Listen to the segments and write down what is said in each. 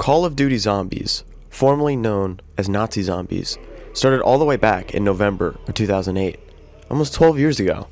Call of Duty Zombies, formerly known as Nazi Zombies, started all the way back in November of 2008, almost 12 years ago.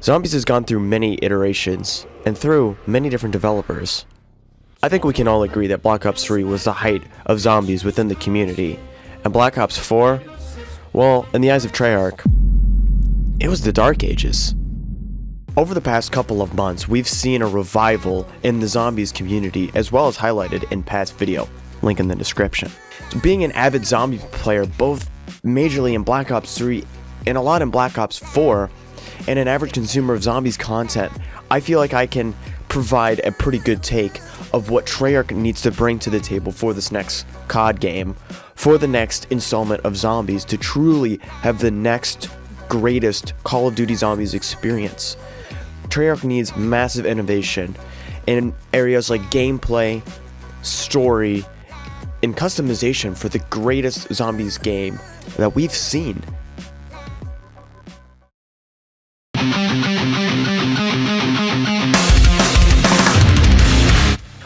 Zombies has gone through many iterations and through many different developers. I think we can all agree that Black Ops 3 was the height of zombies within the community, and Black Ops 4, well, in the eyes of Treyarch, it was the Dark Ages. Over the past couple of months, we've seen a revival in the zombies community, as well as highlighted in Pat's video, link in the description. So being an avid zombie player, both majorly in Black Ops 3 and a lot in Black Ops 4, and an average consumer of zombies content, I feel like I can provide a pretty good take of what Treyarch needs to bring to the table for this next COD game, for the next installment of zombies, to truly have the next greatest Call of Duty Zombies experience. Treyarch needs massive innovation in areas like gameplay, story, and customization for the greatest zombies game that we've seen. I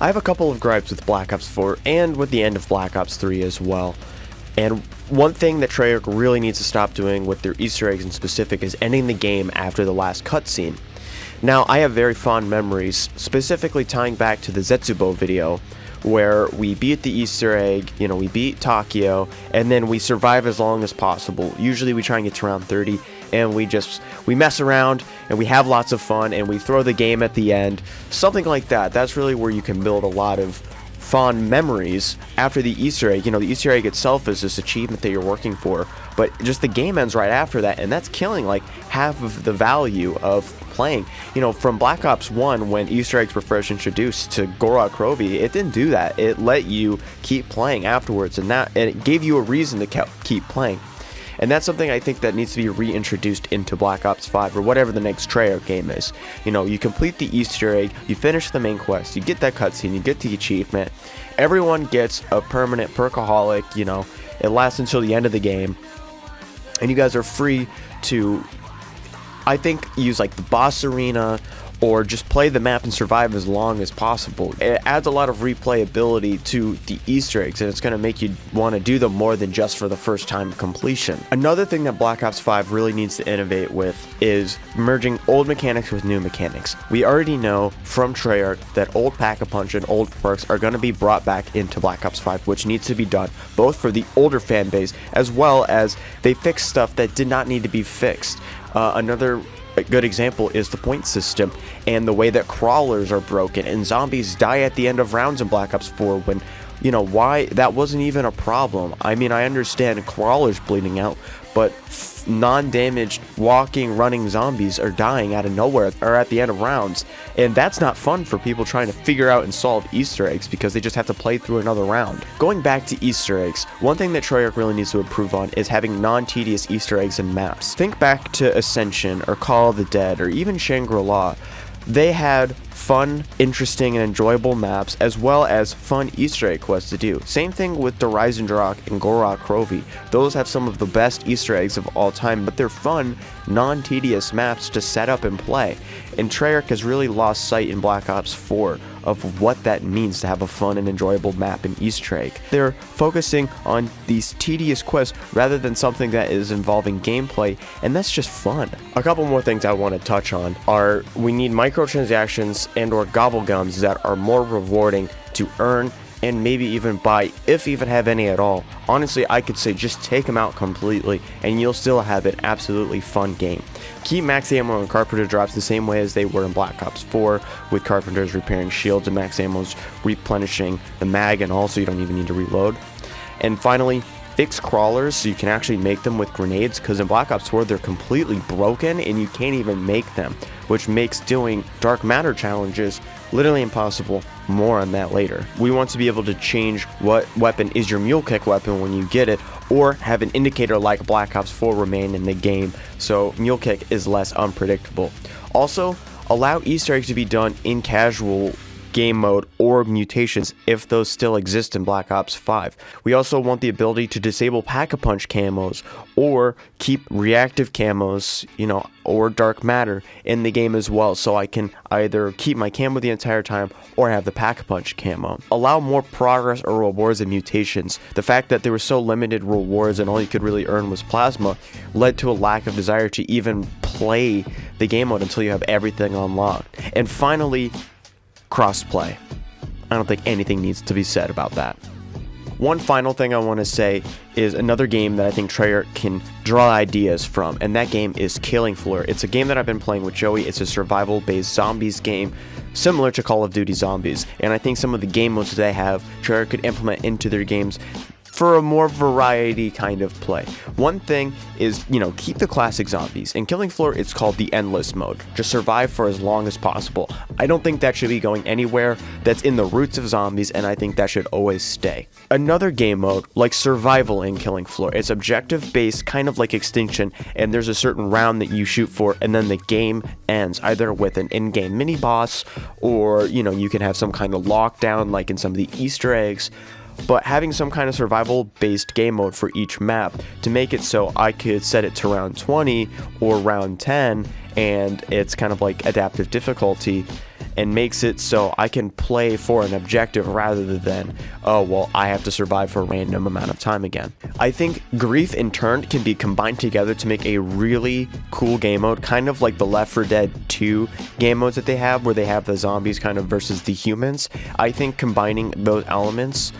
have a couple of gripes with Black Ops 4 and with the end of Black Ops 3 as well. And one thing that Treyarch really needs to stop doing with their Easter eggs in specific is ending the game after the last cutscene. Now, I have very fond memories, specifically tying back to the Zetsubo video, where we beat the Easter egg, we beat Takio, and then we survive as long as possible. Usually we try and get to round 30, and we mess around, and we have lots of fun, and we throw the game at the end. Something like that. That's really where you can build a lot of fond memories after the Easter egg. The Easter egg itself is this achievement that you're working for, but just the game ends right after that, and that's killing like half of the value of playing. From Black Ops 1, when Easter eggs were first introduced to Gorod Krovi, it didn't do that. It let you keep playing afterwards, and it gave you a reason to keep playing. And that's something I think that needs to be reintroduced into Black Ops 5 or whatever the next Treyarch game is. You complete the Easter egg, you finish the main quest, you get that cutscene, you get the achievement. Everyone gets a permanent perkaholic, it lasts until the end of the game. And you guys are free to, I think, use like the boss arena or just play the map and survive as long as possible. It adds a lot of replayability to the Easter eggs, and it's going to make you want to do them more than just for the first time completion. Another thing that Black Ops 5 really needs to innovate with is merging old mechanics with new mechanics. We already know from Treyarch that old Pack-a-Punch and old perks are going to be brought back into Black Ops 5, which needs to be done both for the older fan base as well as they fix stuff that did not need to be fixed. Another good example is the point system and the way that crawlers are broken and zombies die at the end of rounds in Black Ops 4 when, why that wasn't even a problem. I mean, I understand crawlers bleeding out, but non-damaged walking, running zombies are dying out of nowhere or at the end of rounds, and that's not fun for people trying to figure out and solve Easter eggs because they just have to play through another round. Going back to Easter eggs, one thing that Treyarch really needs to improve on is having non-tedious Easter eggs in maps. Think back to Ascension or Call of the Dead or even Shangri-La. They had fun, interesting, and enjoyable maps, as well as fun Easter egg quests to do. Same thing with the Drak and Gorod Krovi. Those have some of the best Easter eggs of all time, but they're fun, non-tedious maps to set up and play. And Treyarch has really lost sight in Black Ops 4 of what that means to have a fun and enjoyable map in Easter egg. They're focusing on these tedious quests rather than something that is involving gameplay, and that's just fun. A couple more things I want to touch on are we need microtransactions and or gobblegums that are more rewarding to earn and maybe even buy, if even have any at all. Honestly, I could say just take them out completely and you'll still have an absolutely fun game. Keep max ammo and Carpenter drops the same way as they were in Black Ops 4, with Carpenters repairing shields and max ammo's replenishing the mag, and also you don't even need to reload. And finally, fix crawlers so you can actually make them with grenades, because in Black Ops 4 they're completely broken and you can't even make them, which makes doing dark matter challenges literally impossible. More on that later. We want to be able to change what weapon is your mule kick weapon when you get it, or have an indicator like Black Ops 4 remain in the game so mule kick is less unpredictable. Also, allow Easter eggs to be done in casual game mode or mutations if those still exist in Black Ops 5. We also want the ability to disable Pack-a-Punch camos or keep reactive camos, or dark matter in the game as well, so I can either keep my camo the entire time or have the Pack-a-Punch camo. Allow more progress or rewards and mutations. The fact that there were so limited rewards and all you could really earn was plasma led to a lack of desire to even play the game mode until you have everything unlocked. And finally, crossplay. I don't think anything needs to be said about that. One final thing I want to say is another game that I think Treyarch can draw ideas from, and that game is Killing Floor. It's a game that I've been playing with Joey. It's a survival-based zombies game similar to Call of Duty Zombies, and I think some of the game modes they have, Treyarch could implement into their games for a more variety kind of play. One thing is, keep the classic zombies. In Killing Floor, it's called the Endless mode. Just survive for as long as possible. I don't think that should be going anywhere. That's in the roots of zombies, and I think that should always stay. Another game mode, like Survival in Killing Floor, it's objective-based, kind of like Extinction, and there's a certain round that you shoot for, and then the game ends, either with an in-game mini-boss, or, you can have some kind of lockdown, like in some of the Easter eggs. But having some kind of survival-based game mode for each map to make it so I could set it to round 20 or round 10, and it's kind of like adaptive difficulty, and makes it so I can play for an objective rather than, I have to survive for a random amount of time again. I think Grief and Turned can be combined together to make a really cool game mode, kind of like the Left 4 Dead 2 game modes that they have, where they have the zombies kind of versus the humans. I think combining those elements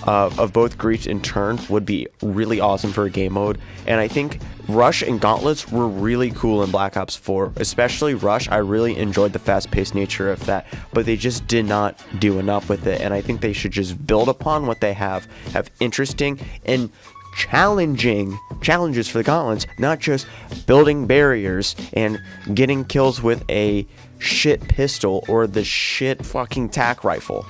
of both Grief and Turned would be really awesome for a game mode, and I think Rush and Gauntlets were really cool in Black Ops 4, especially Rush. I really enjoyed the fast-paced nature of that, but they just did not do enough with it, and I think they should just build upon what they have interesting and challenges for the Gauntlets, not just building barriers and getting kills with a shit pistol or the shit fucking tac rifle.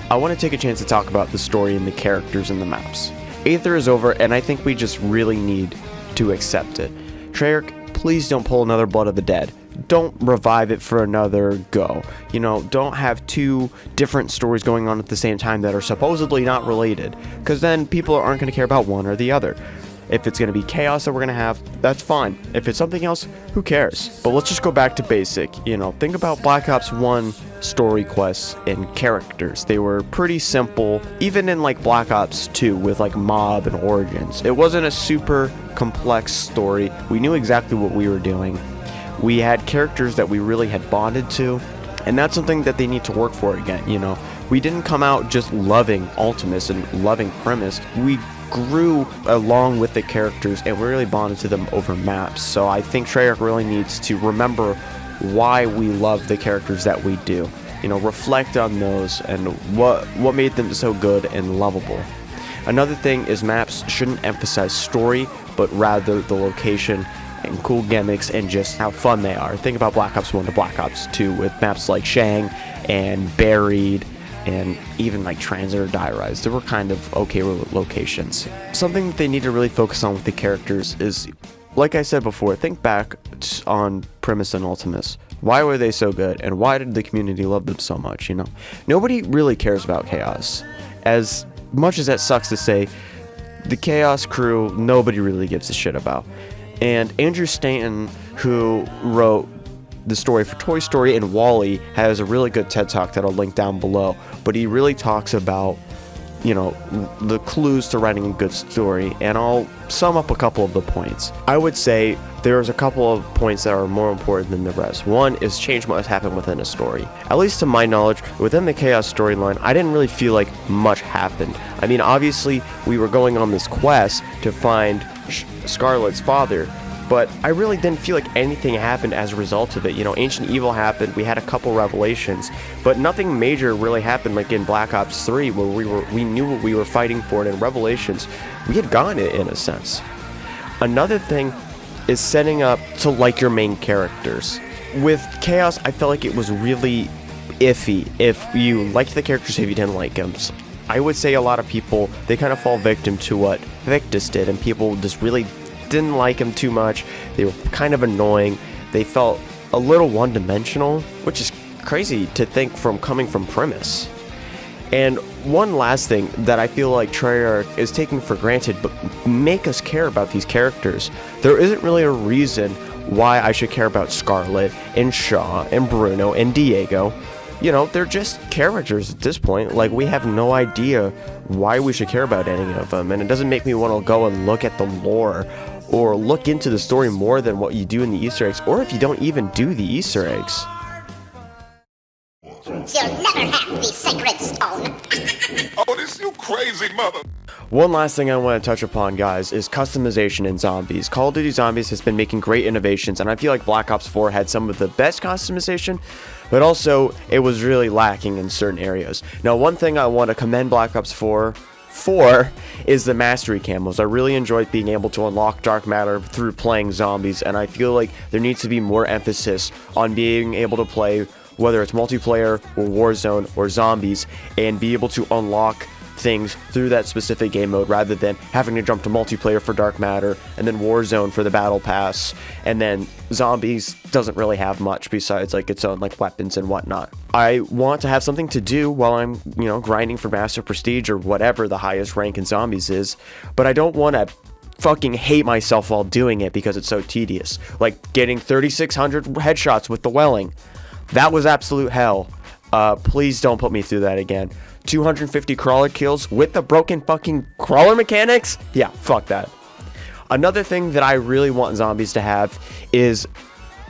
I want to take a chance to talk about the story and the characters and the maps. Aether is over, and I think we just really need to accept it. Treyarch, please don't pull another Blood of the Dead. Don't revive it for another go. Don't have two different stories going on at the same time that are supposedly not related, because then people aren't going to care about one or the other. If it's going to be chaos that we're going to have, that's fine. If it's something else, who cares? But let's just go back to basic. Think about Black Ops 1 story quests and characters. They were pretty simple, even in like Black Ops 2 with like Mob and Origins. It wasn't a super complex story. We knew exactly what we were doing. We had characters that we really had bonded to, and that's something that they need to work for again. We didn't come out just loving Ultimus and loving Primus. We grew along with the characters and we really bonded to them over maps. So I think Treyarch really needs to remember why we love the characters that we do. Reflect on those and what made them so good and lovable. Another thing is maps shouldn't emphasize story, but rather the location and cool gimmicks and just how fun they are. Think about Black Ops 1 to Black Ops 2 with maps like Shang and Buried and even like Transit or Die Rise. They were kind of okay locations. Something that they need to really focus on with the characters is, like I said before, think back on Primus and Ultimus. Why were they so good, and why did the community love them so much? Nobody really cares about Chaos. As much as that sucks to say, the Chaos crew, nobody really gives a shit about. And Andrew Stanton, who wrote the story for Toy Story and WALL-E, has a really good TED Talk that I'll link down below, but he really talks about the clues to writing a good story, and I'll sum up a couple of the points. I would say there's a couple of points that are more important than the rest. One is change what has happened within a story. At least to my knowledge, within the Chaos storyline, I didn't really feel like much happened. I mean, obviously, we were going on this quest to find Scarlett's father, but I really didn't feel like anything happened as a result of it. Ancient Evil happened, we had a couple revelations, but nothing major really happened like in Black Ops 3 where we knew what we were fighting for, and in Revelations, we had gotten it in a sense. Another thing is setting up to like your main characters. With Chaos, I felt like it was really iffy if you liked the characters, if you didn't like them. I would say a lot of people, they kind of fall victim to what Victus did, and people just really didn't like him too much. They were kind of annoying. They felt a little one-dimensional, which is crazy to think coming from Primus. And one last thing that I feel like Treyarch is taking for granted, but make us care about these characters. There isn't really a reason why I should care about Scarlet and Shaw and Bruno and Diego. You know, they're just characters at this point. Like, we have no idea why we should care about any of them, and it doesn't make me want to go and look at the lore or look into the story more than what you do in the Easter eggs, or if you don't even do the Easter eggs. You'll never have the sacred stone. Oh, this you crazy mother. One last thing I want to touch upon, guys, is customization in Zombies. Call of Duty Zombies has been making great innovations, and I feel like Black Ops 4 had some of the best customization, but also it was really lacking in certain areas. Now, one thing I want to commend Black Ops 4 for is the mastery camos. I really enjoyed being able to unlock dark matter through playing Zombies, and I feel like there needs to be more emphasis on being able to play, whether it's multiplayer or Warzone or Zombies, and be able to unlock things through that specific game mode rather than having to jump to multiplayer for dark matter and then Warzone for the battle pass, and then Zombies doesn't really have much besides like its own like weapons and whatnot. I want to have something to do while I'm, you know, grinding for Master Prestige or whatever the highest rank in Zombies is, but I don't want to fucking hate myself while doing it because it's so tedious. Like getting 3,600 headshots with the Welling. That was absolute hell. Please don't put me through that again. 250 crawler kills with the broken fucking crawler mechanics? Yeah, fuck that. Another thing that I really want Zombies to have is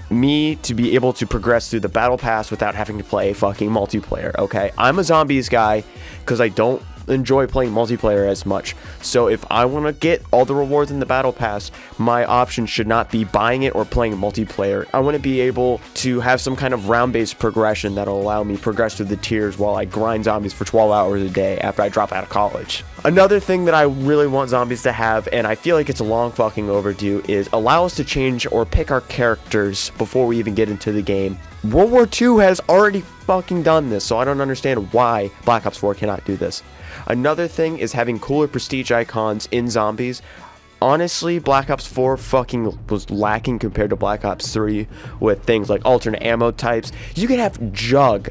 me to be able to progress through the battle pass without having to play fucking multiplayer, okay? I'm a Zombies guy because I don't enjoy playing multiplayer as much. So if I want to get all the rewards in the battle pass, my option should not be buying it or playing multiplayer. I want to be able to have some kind of round-based progression that'll allow me progress through the tiers while I grind Zombies for 12 hours a day after I drop out of college. Another thing that I really want Zombies to have, and I feel like it's a long fucking overdue, is allow us to change or pick our characters before we even get into the game. World War II has already fucking done this, so I don't understand why Black Ops 4 cannot do this. Another thing is having cooler prestige icons in Zombies. Honestly, Black Ops 4 fucking was lacking compared to Black Ops 3 with things like alternate ammo types. You could have Jug.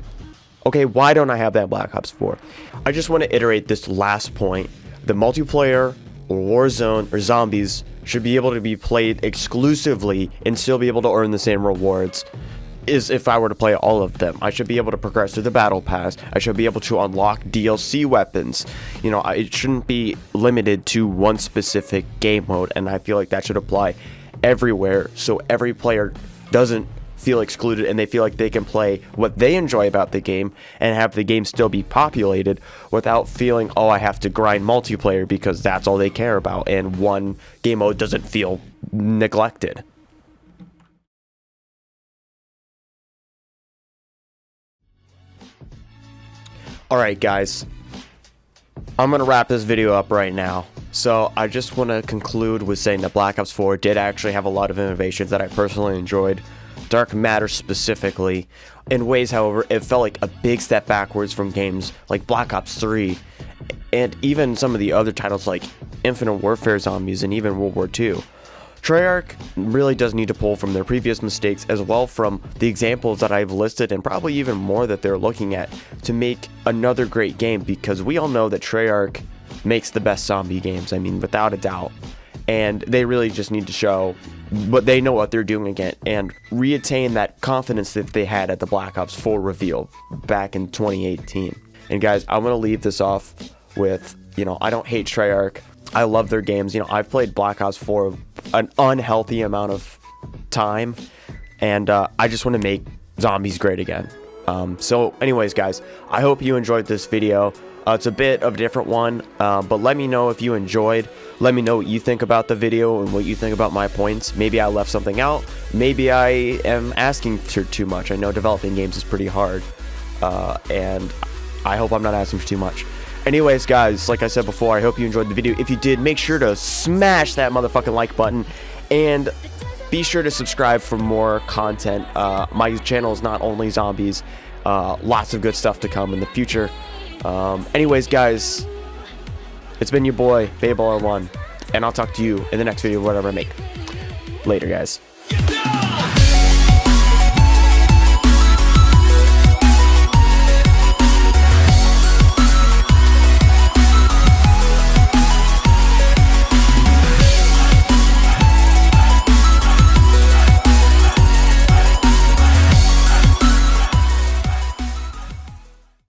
Okay, why don't I have that in Black Ops 4? I just want to iterate this last point. The multiplayer or Warzone or Zombies should be able to be played exclusively and still be able to earn the same rewards is if I were to play all of them. I should be able to progress through the battle pass. I should be able to unlock DLC weapons. You know, it shouldn't be limited to one specific game mode, and I feel like that should apply everywhere so every player doesn't feel excluded and they feel like they can play what they enjoy about the game and have the game still be populated without feeling, oh, I have to grind multiplayer because that's all they care about and one game mode doesn't feel neglected. Alright guys, I'm going to wrap this video up right now. So I just want to conclude with saying that Black Ops 4 did actually have a lot of innovations that I personally enjoyed. Dark Matter specifically. In ways, however, it felt like a big step backwards from games like Black Ops 3 and even some of the other titles like Infinite Warfare Zombies and even World War II. Treyarch really does need to pull from their previous mistakes as well from the examples that I've listed and probably even more that they're looking at to make another great game, because we all know that Treyarch makes the best zombie games, I mean, without a doubt. And they really just need to show what they know what they're doing again and reattain that confidence that they had at the Black Ops 4 reveal back in 2018. And guys, I'm going to leave this off with, you know, I don't hate Treyarch. I love their games. You know, I've played Black Ops 4 an unhealthy amount of time, and I just want to make zombies great again. So anyways, guys, I hope you enjoyed this video. It's a bit of a different one, but let me know if you enjoyed. Let me know what you think about the video and what you think about my points. Maybe I left something out. Maybe I am asking for too much. I know developing games is pretty hard, and I hope I'm not asking for too much. Anyways, guys, like I said before, I hope you enjoyed the video. If you did, make sure to smash that motherfucking like button, and be sure to subscribe for more content. My channel is not only zombies, lots of good stuff to come in the future. Anyways, guys, it's been your boy, Bayballer1, and I'll talk to you in the next video, whatever I make. Later, guys.